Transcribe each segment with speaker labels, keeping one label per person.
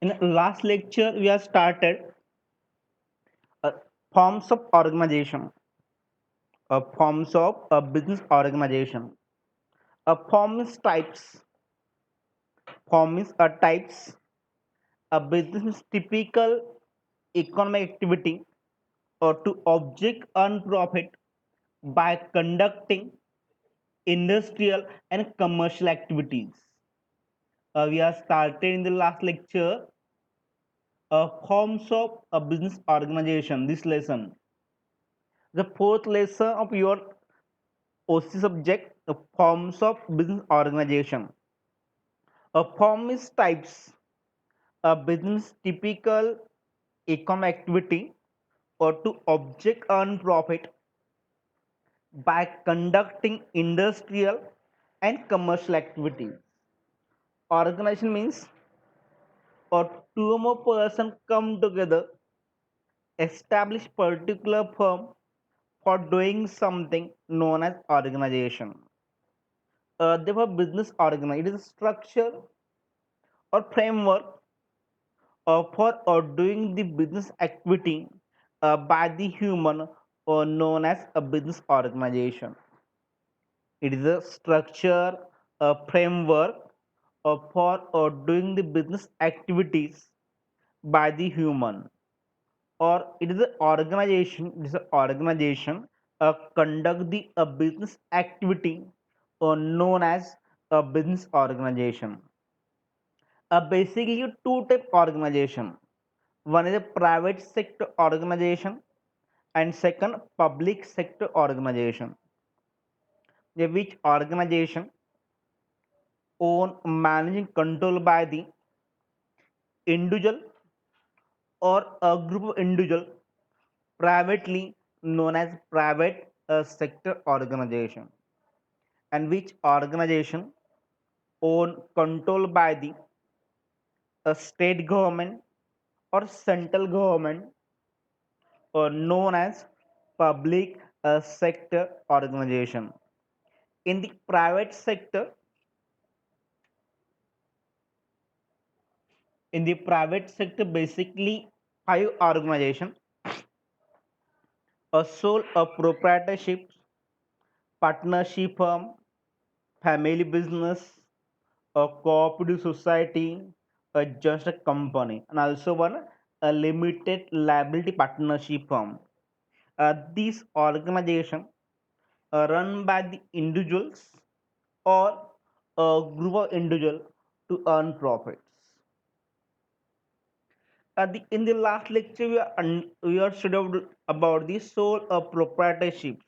Speaker 1: In the last lecture, we have started uh, forms of organization, forms of a business organization. A form is types. Form is a types. A business is typical economic activity or to object earn profit by conducting industrial and commercial activities. We have started in the last lecture forms of a business organization. This lesson, the fourth lesson of your OC subject, the forms of business organization. A form is types. A business typical economic activity or to object earn profit by conducting industrial and commercial activities. Organization means or two or more person come together, establish particular firm for doing something known as organization. Therefore, business organization it is a structure or framework for doing the business activity by the human or known as a business organization. It is a structure, a framework for doing the business activities by the human, or it is an organization. It is an organization conduct the business activity known as a business organization. Basically, two type organization. One is a private sector organization, and second public sector organization. Which organization own managing control by the individual or a group of individual privately known as private sector organization, and which organization own control by the state government or central government or known as public sector organization. In the private sector, basically five organization: a sole a proprietorship, partnership firm, family business, a cooperative society, a just a company, and also one a limited liability partnership firm. These organization are run by the individuals or a group of individuals to earn profits. In the last lecture, we are studied about the sole proprietorships.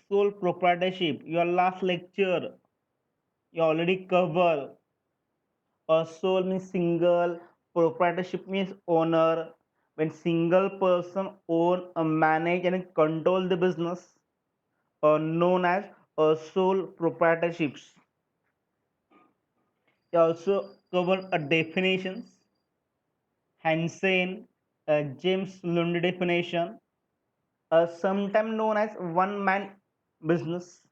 Speaker 1: Sole proprietorship. Your last lecture, you already covered. A sole means single, proprietorship means owner. When single person own, manage and control the business, known as sole proprietorships. It also cover definitions. Hansen, James Lundy definition, sometimes known as one man business,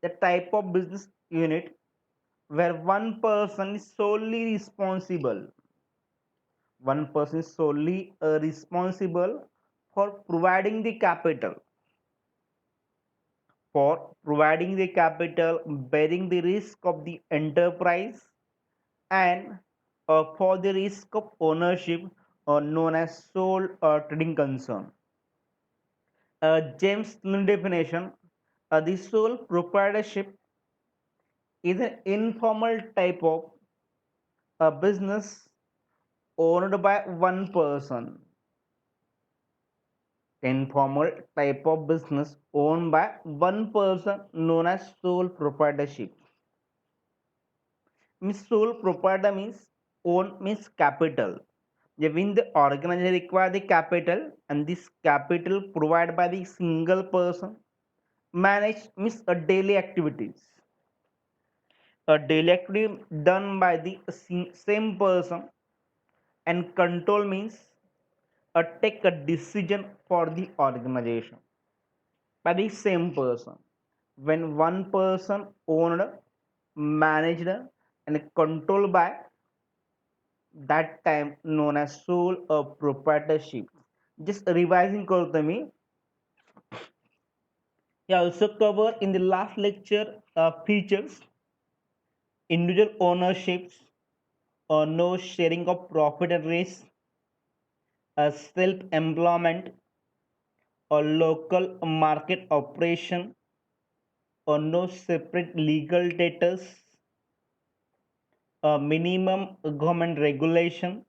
Speaker 1: the type of business unit where one person is solely responsible for providing the capital, bearing the risk of the enterprise, and for the risk of ownership, known as sole trading concern. James Lin definition: the sole proprietorship is an informal type of a business owned by one person. Informal type of business owned by one person known as sole proprietorship. Means sole proprietor means own means capital. When the organization require the capital and this capital provided by the single person, manage means a daily activities. A daily activity done by the same person, and control means take a decision for the organization by the same person. When one person owned, managed, and controlled by that time known as sole proprietorship. Just revising करतो मी. We also cover in the last lecture features, individual ownerships, or no sharing of profit and risk, self-employment, or local market operation, or no separate legal status, minimum government regulation,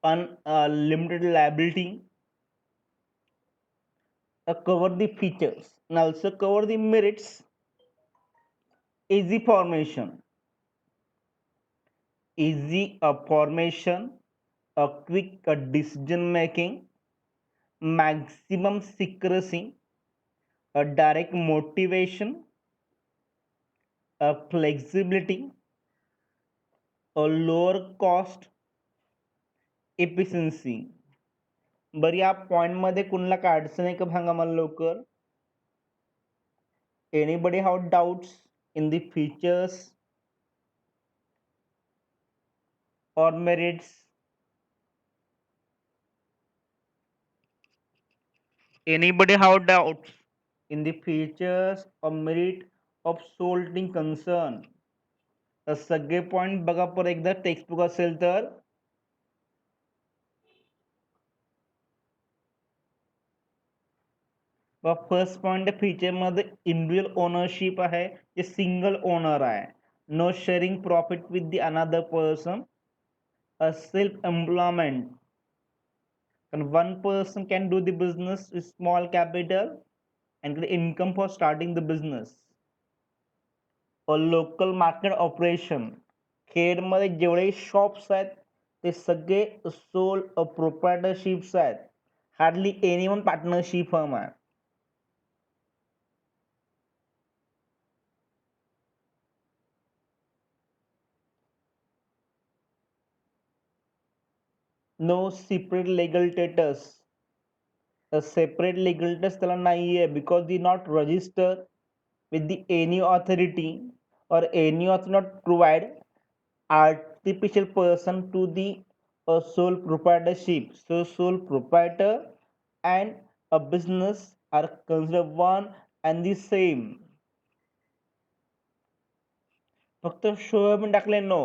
Speaker 1: unlimited liability, cover the features and also cover the merits, easy formation, easy formation, a quick decision making, maximum secrecy, a direct motivation, a flexibility, a lower cost, efficiency. बरं या पॉइंटमध्ये कुणाला काय अडचण आहे का सांगा मला लवकर. Anybody have doubts in the features or merits? Anybody have doubts in the features or merit of solding concern? तर सगळे पॉइंट बघा परत एकदा टेक्स्टबुक असेल तर. फर्स्ट पॉइंट फीचर मध्ये इंडिव्हिज्युअल ओनरशिप आहे, जे सिंगल ओनर आहे. No sharing profit with the another person, a self-employment, and one person can do the business with small capital and get income for starting the business. A local market operation, खेडमध्ये जेवढे shops आहेत ते सगळे sole proprietorships आहेत. Hardly any one partnership firm आहे. No separate legal status, separate legal status त्याला नाही आहे, because they not register with the any authority, or any authority not provide artificial person to the sole proprietorship. So sole proprietor and a business are considered one and the same. फक्त show पण टाकले no,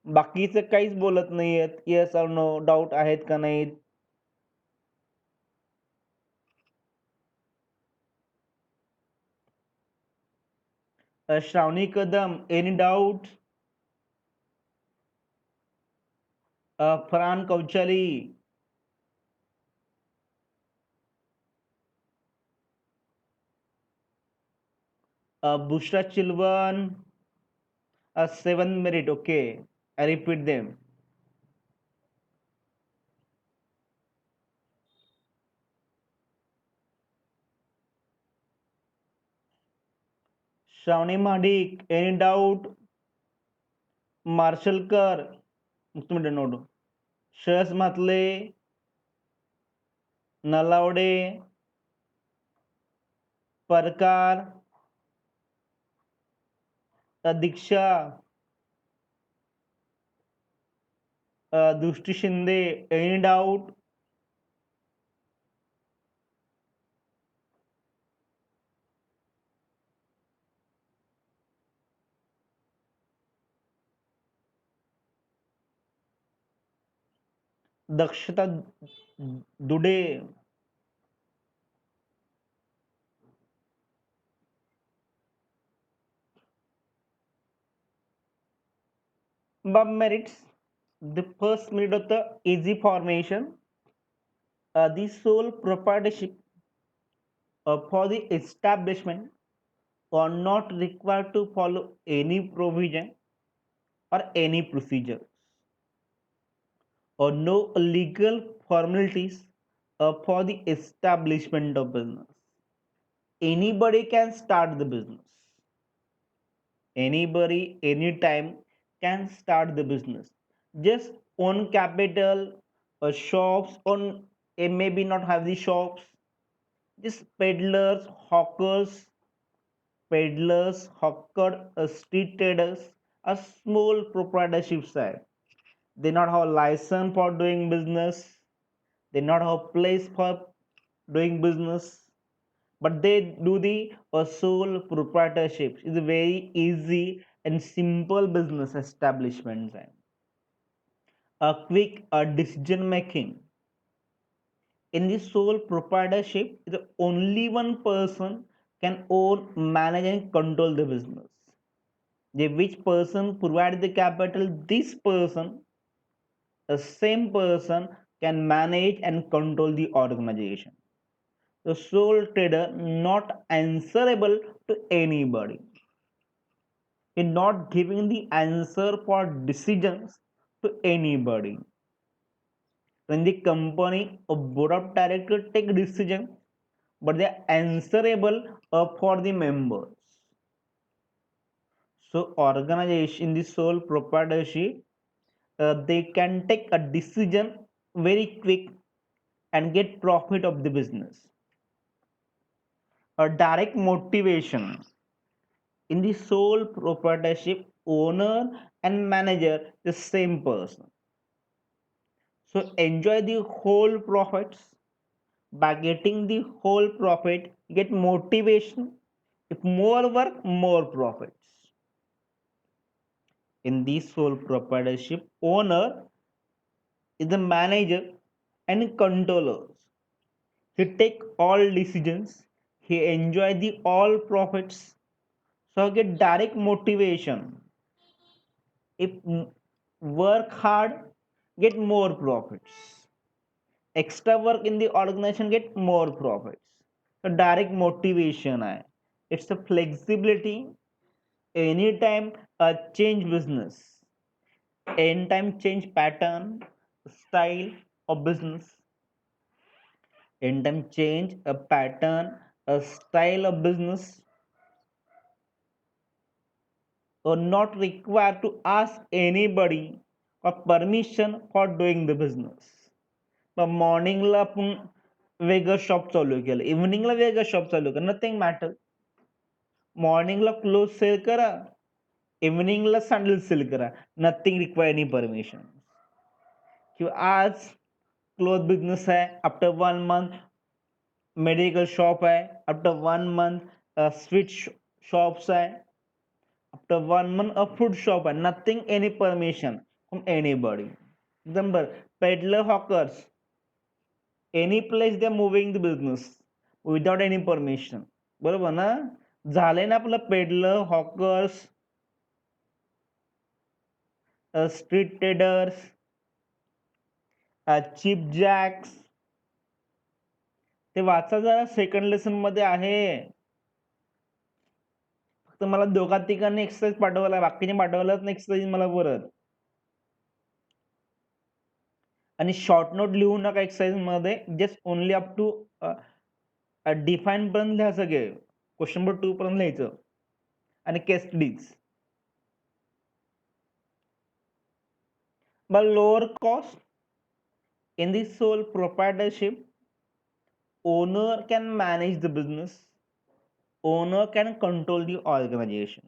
Speaker 1: बाकीचं काहीच बोलत नाहीयेत. Yes और no doubt आहेत का नाहीत. Shravani Kadam, any doubt. Farhan Kauchali, Bushra Chilwan, a 7 merit. Okay, I repeat them. Shravani Madik, any doubt? Marshalkar, तुम्ही नोट. शरस मातले, नलावडे, परकार, दीक्षा, दृष्टी शिंदे, एनी डाऊट? दक्षता today, Bob merits. The first merit of the easy formation, the sole proprietorship for the establishment are not required to follow any provision or any procedure, or no legal formalities for the establishment of business. Anybody can start the business. Anybody, anytime can start the business. Just own capital, shops, on maybe not have the shops. Just peddlers, hawker, street traders A small proprietorship side. They not have a license for doing business. They not have a place for doing business. But they do the sole proprietorship. It's a very easy and simple business establishment. A quick decision making. In the sole proprietorship, the only one person can own, manage, and control the business. The which person provides the capital, this person, the same person, can manage and control the organization. The sole trader not answerable to anybody. He not giving the answer for decisions to anybody. When the company or board of directors take decision, but they are answerable for the members. So organization in the sole proprietorship, they can take a decision very quick and get profit of the business. A direct motivation in the sole proprietorship, owner and manager the same person. So enjoy the whole profits. By getting the whole profit, get motivation. If more work, more profits. In this sole proprietorship, owner is the manager and controllers. He take all decisions. He enjoy the all profits. So get direct motivation. If work hard, get more profits. Extra work in the organization, get more profits. So direct motivation है. It's a flexibility. Anytime change business. Anytime change pattern, style of business. Anytime change a pattern, a style of business, or not required to ask anybody for permission for doing the business. मग मॉर्निंगला आपण वेगळं shop चालू केलं, इव्हनिंगला वेगळं shop चालू केलं, nothing matter. मॉर्निंगला cloth cell करा, इव्हनिंगला सँडल सेल करा, नथिंग रिक्वायर एनी परमिशन. किंवा आज क्लोथ बिझनेस आहे, आफ्टर 1 मंथ मेडिकल शॉप आहे, आफ्टर 1 मंथ स्वीट शॉप्स आहे, after 1 month a food shop and nothing any permission from anybody. Remember, peddler hawkers, any place they're moving the business without any permission. बरोबर ना? झाले ना आपलं peddler hawkers, street traders, chip Jacks. ते वाचा जरा, second lesson मध्ये आहे. फक्त मला दोघा तिघांनी एक्सरसाइज पाठवला, बाकीने पाठवलाच नाही एक्सरसाइज मला परत. आणि शॉर्ट नोट लिहू नका एक्सरसाइज मध्ये, just only up to define पर्यंत लिहा सगळे, क्वेश्चन नंबर 2 पर्यंत लिहायचं आणि case studies. But lower cost in the sole proprietorship, owner can manage the business, owner can control the organization.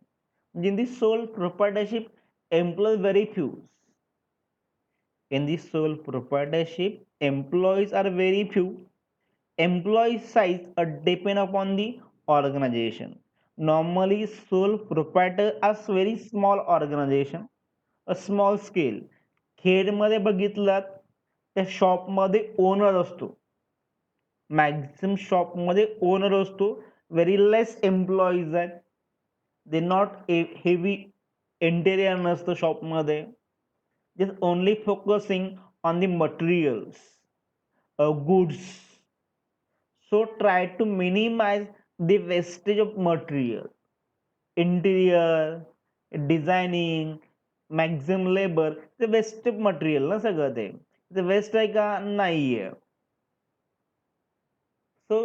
Speaker 1: In the sole proprietorship, employees very few. In the sole proprietorship, employees are very few. Employee size depend upon the organization. Normally, sole proprietor is very small organization, a small scale. खेडमध्ये बघितलात त्या शॉपमध्ये owner असतो, maximum शॉपमध्ये owner असतो, very less employees आहेत, they not heavy interior नसतं शॉपमध्ये, just only focusing on the materials, goods. So try to minimize the wastage of material, interior, designing, maximum labor. ते वेस्ट मटेरियल ना सगळं, ते वेस्ट आहे का नाहीये. So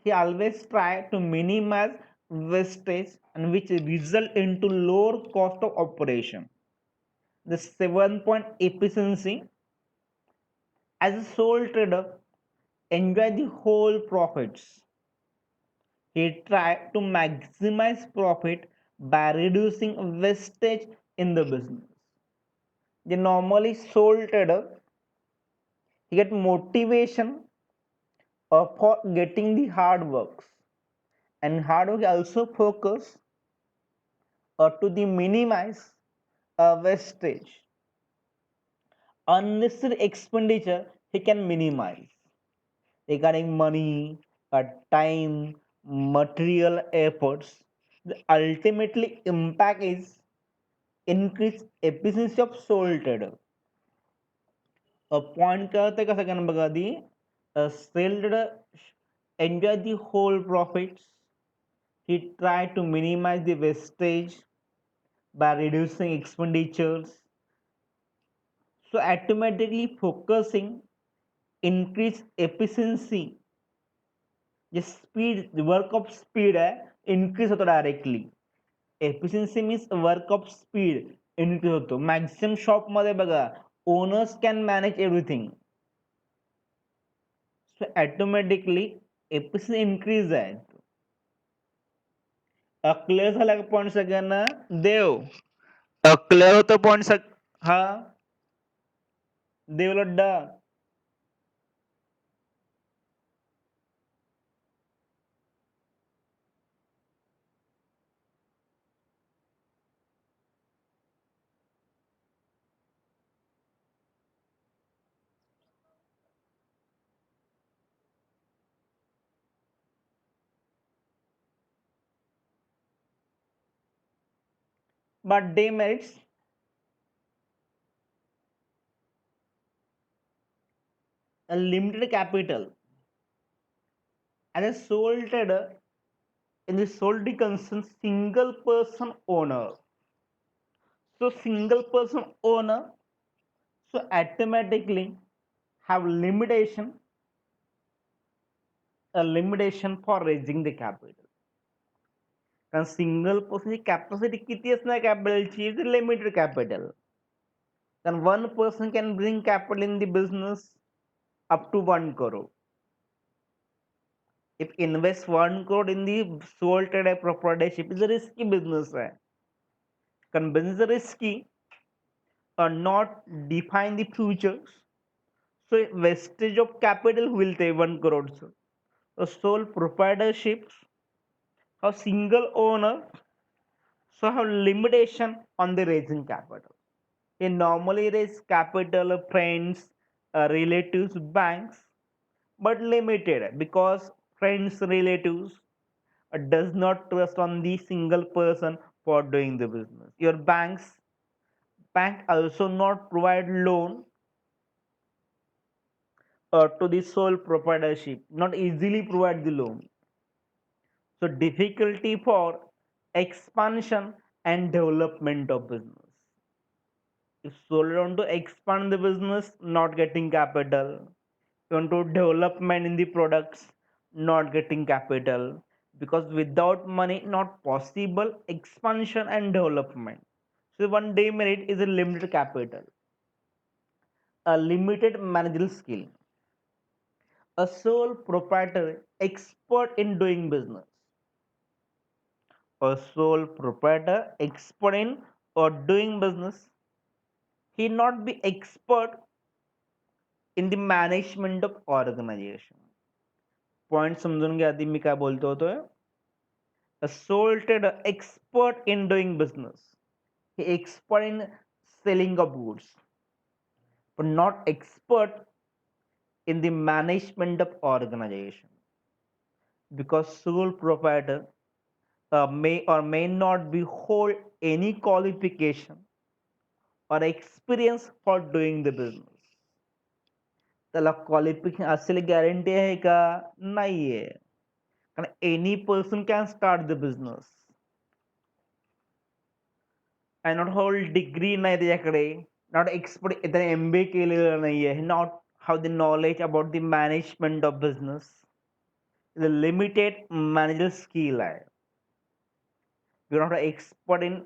Speaker 1: he always try to minimize wastage and which result into lower cost of operation. The 7 point efficiency. As a sole trader, enjoy the whole profits. He try to maximize profit by reducing wastage in the business. The normally sole trader, he get motivation for getting the hard works, and hard work also focus to the minimize wastage, unnecessary expenditure he can minimize regarding money, time, material efforts. The ultimately impact is increase efficiency of sole trader. Point क्या होता है का second बगा दी cell trader enjoy the whole profits. He try to minimize the wastage by reducing expenditures, so automatically focusing increase efficiency. ये speed work of speed है increase होता directly. Efficiency means work of speed increase होतो. Maximum shop मध्ये बघा owners can manage everything, so automatically efficiency increase आहे. Clear झाला का point सगळ्यांना? देव क्लिअर होतं पॉईंट हा देव Ladda. But demerits, a limited capital. As a sole trader in the solely concerned single person owner. So single person owner, so automatically have a limitation for raising the capital. कारण single person capacity किती असणार कॅपिटलची? Is limited capital. कारण one person can bring capital in the business up to 1 crore. If invest 1 crore in the sole trader proprietorship, is a risky business है. कारण business risky or not define the futures. So wastage of capital will take 1 crore. So sole proprietorships, a single owner, so have limitation on the raising capital. They normally raise capital of friends, relatives, banks, but limited because friends, relatives does not trust on the single person for doing the business. Your bank also not provide loan to the sole proprietorship, not easily provide the loan. So difficulty for expansion and development of business. If sole want to expand the business, not getting capital. You want to development in the products, not getting capital. Because without money, not possible expansion and development. So one demerit is a limited capital, a limited managerial skill, a sole proprietor expert in doing business, a sole proprietor expert in or doing business. He not be expert in the management of organization. Point समजून घ्या आधी मी काय बोलतो होतोय. A sole trader expert in doing business. He expert in selling of goods, but not expert in the management of organization. Because sole proprietor may or may not be hold any qualification or experience for doing the business. त्याला qualification असेल guarantee आहे का? नाहीये. कारण any person can start the business. I not hold degree नाही त्याच्याकडे, not expert, त्याने MBA केलेलं नाहीये, not have the knowledge about the management of business. Limited manager skill आहे. You not expert in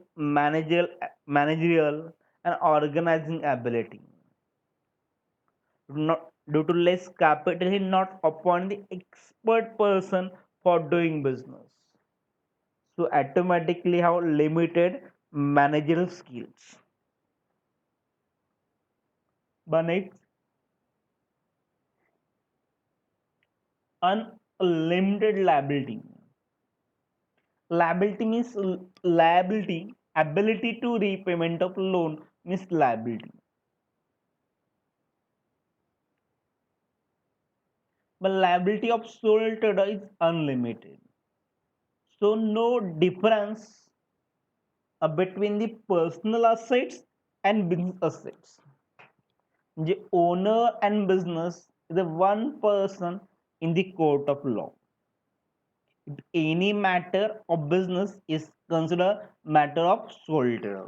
Speaker 1: managerial and organizing ability. Not due to less capital, he not appoint the expert person for doing business. So automatically have limited managerial skills. But next, unlimited liability. Liability means liability, ability to repayment of loan means liability. But liability of sole trader is unlimited. So no difference between the personal assets and business assets. The owner and business is the one person in the court of law. If any matter of business is considered matter of sole trader.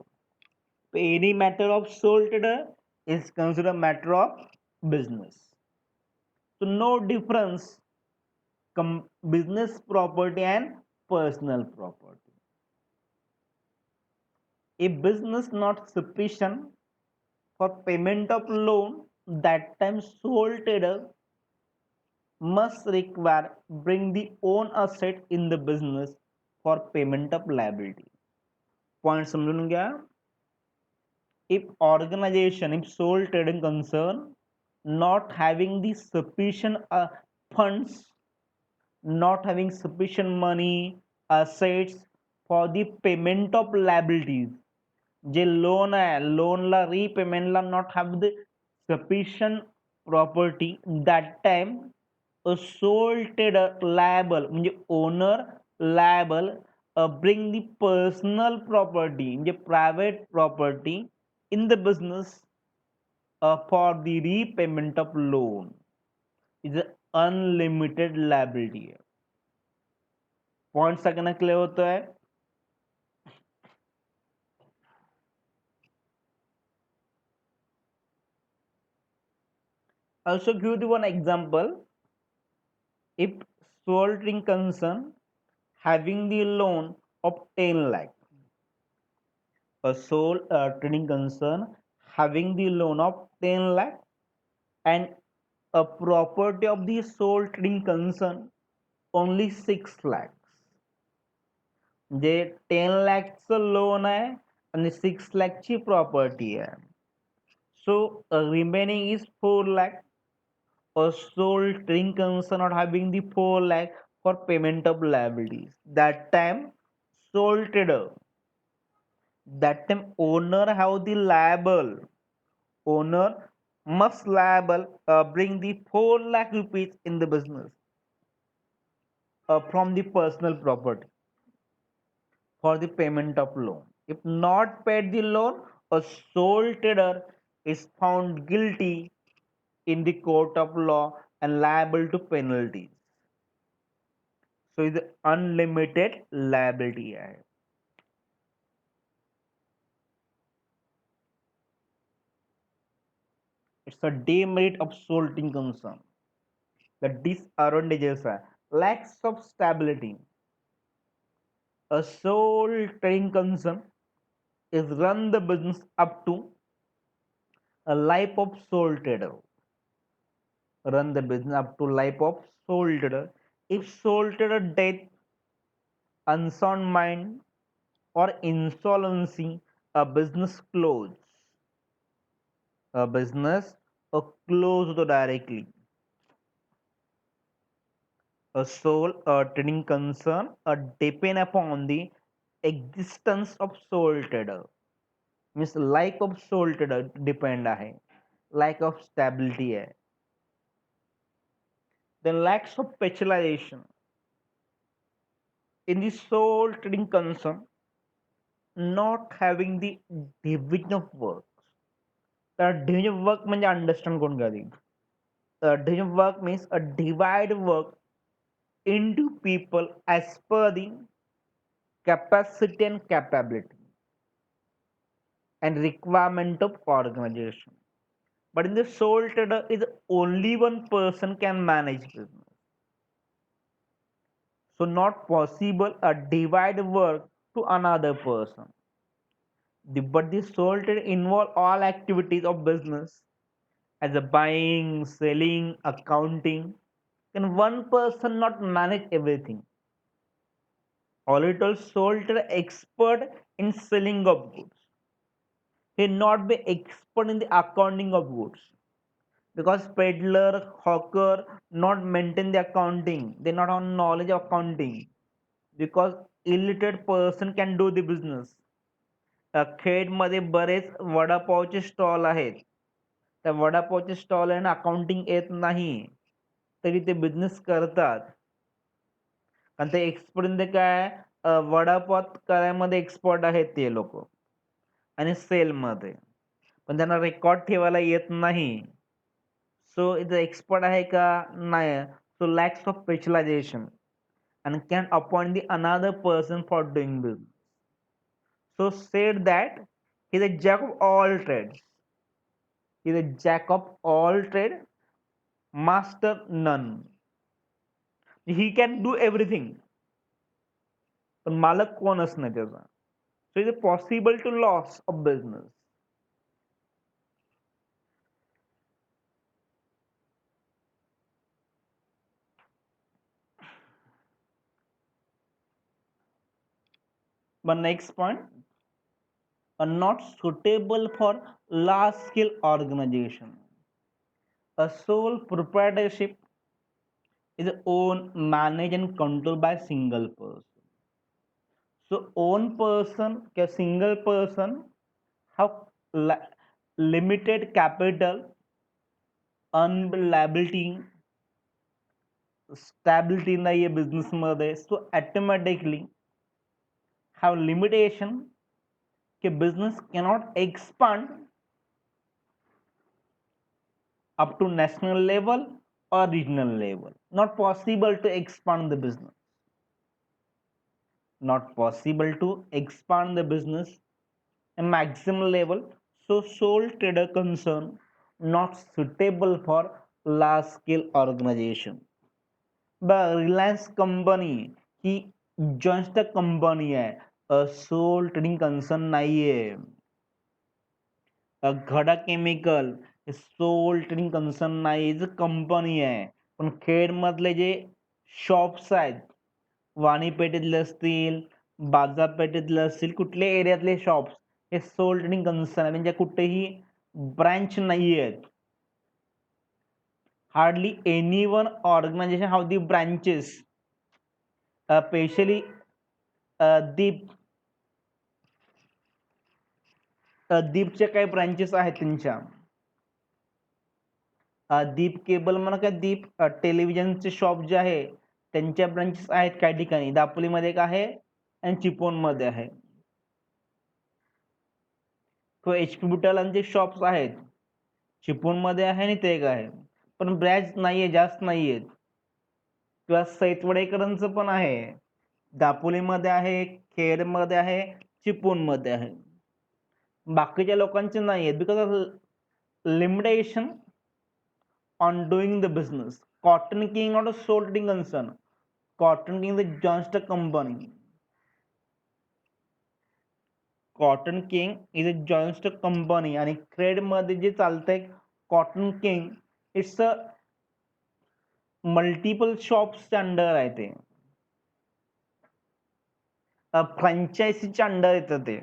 Speaker 1: Any matter of sole trader is considered matter of business. So no difference business property and personal property. If business not sufficient for payment of loan, that time sole trader must require bring the own asset in the business for payment of liability. Point समझून गया? If organization, if sole trading concern not having the sufficient funds, not having sufficient money, assets for the payment of liabilities, जे loan आहे लोनला रिपेमेंटला not have the sufficient property that time a sole trader liable म्हणजे owner liable bring the personal property म्हणजे private property in the business for the repayment of loan is unlimited liability आहे. Point सगळ्यांना clear होतोय? Also give you one example. If sole trading concern having the loan of 10 lakh, a sole trading concern having the loan of 10 lakh and a property of the sole trading concern only 6 lakhs. J 10 lakhचं loan आहे आणि 6 lakhची property आहे. So remaining is 4 lakh. A sole trading concern not having the 4 lakh for payment of liabilities. That time sole trader, that time owner have the liable. Owner must liable bring the 4 lakh rupees in the business from the personal property for the payment of loan. If not paid the loan, a sole trader is found guilty in the court of law and liable to penalties. So it's unlimited liability act. It's a demerit of sole trading concern. The disadvantages are lacks of stability. A sole trading concern is run the business up to a life of sole trader. Run the business up to life of sole trader. If sole trader death, unsound mind, or insolvency, a business close. A business closed directly. A sole trading concern depend upon the existence of sole trader. Means lack of sole trader depend आहे. Lack of stability आहे. Then lacks of specialization. In the sole trading concern, not having the division of work. तर division of work म्हणजे understand करून घ्या. Division of work means a divide work into people as per the capacity and capability and requirement of organization. But in the sole trader is only one person can manage business. So not possible a divide work to another person. But the sole trader involve all activities of business as a buying, selling, accounting. Can one person not manage everything? Already sole trader expert in selling of goods. He not be expert in the accounting of goods because peddler, hawker not maintain the accounting. They not have knowledge of accounting because illiterate person can do the business. खेडमध्ये बरेच वडापावचे stall आहेत. त्या वडापावचे stall आहे ना accounting येत नाही तरी ते business करतात कारण ते एक्सपर्ट म्हणजे काय वडापाव करायमध्ये एक्सपर्ट आहेत ते लोक आणि सेलमध्ये पण त्यांना रेकॉर्ड ठेवायला येत नाही सो इथं एक्सपर्ट आहे का नाही so lacks of specialization and can appoint the another person for doing business. So said that he's a jack of all trades. He's a jack of all trade, master none. He can do everything. पण मालक कोणच नाही त्याचा. So it's possible to loss of business. But next point, are not suitable for large scale organization. A sole proprietorship is owned, managed, and controlled by a single person. So own person, a single person have limited capital, unreliability, stability नाही आहे business मध्ये so automatically have limitation कि business cannot expand up to national level or regional level. Not possible to expand the business. Not possible to expand the business a maximum level. So sole trader concern not suitable for large scale organization. But Reliance company he joint company आहे soul trading concern नाहीये घडा chemical soul trading concern नाही company आहे पण खेड मधले जे shops आहेत वाणी पेठेतले असतील बाजारपेठेतले असतील कुठल्या एरियातले शॉप्स हे सोल ट्रेडिंग कन्सर्न आहे म्हणजे कुठेही ब्रांच नाही आहेत hardly any one organization have the branches especially दीपच्या काही ब्रांचेस आहेत त्यांच्या दीप केबल म्हणा का दीप टेलिव्हिजनचे शॉप जे आहे त्यांच्या ब्रांचेस आहेत काही ठिकाणी दापोलीमध्ये एक आहे आणि चिपळूणमध्ये आहे किंवा एच पी बुटालांचे शॉप्स आहेत चिपळूणमध्ये आहे आणि ते एक आहे पण ब्रँच नाहीये जास्त नाहीयेत किंवा सैतवडेकरांचं पण आहे दापोलीमध्ये आहे खेडमध्ये आहे चिपळूणमध्ये आहे बाकीच्या लोकांचे नाही आहेत because of limitation on doing the business. Cotton King not a sole trading concern. Cotton King is a joint company. Cotton King is a joint company आणि ट्रेड मध्ये जे चालतंय cotton king it's a multiple शॉप्सच्या under आहे ते फ्रँचायझीच्या under येतं ते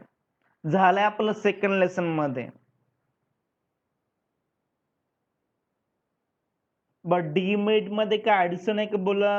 Speaker 1: झालंय आपलं सेकंड लेसन मध्ये बट डीमेट मध्ये काय अडचण आहे का बोला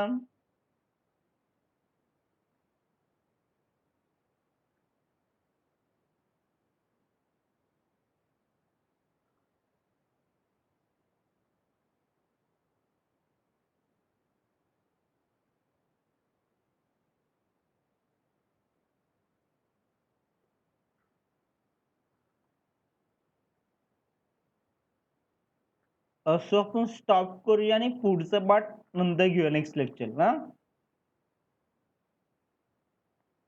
Speaker 1: असं आपण स्टॉप करूया आणि पुढचं पार्ट नंतर घेऊया नेक्स्ट लेक्चर हा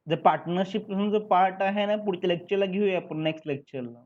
Speaker 1: जे पार्टनरशिप जो पार्ट आहे ना पुढच्या लेक्चरला घेऊया आपण नेक्स्ट लेक्चरला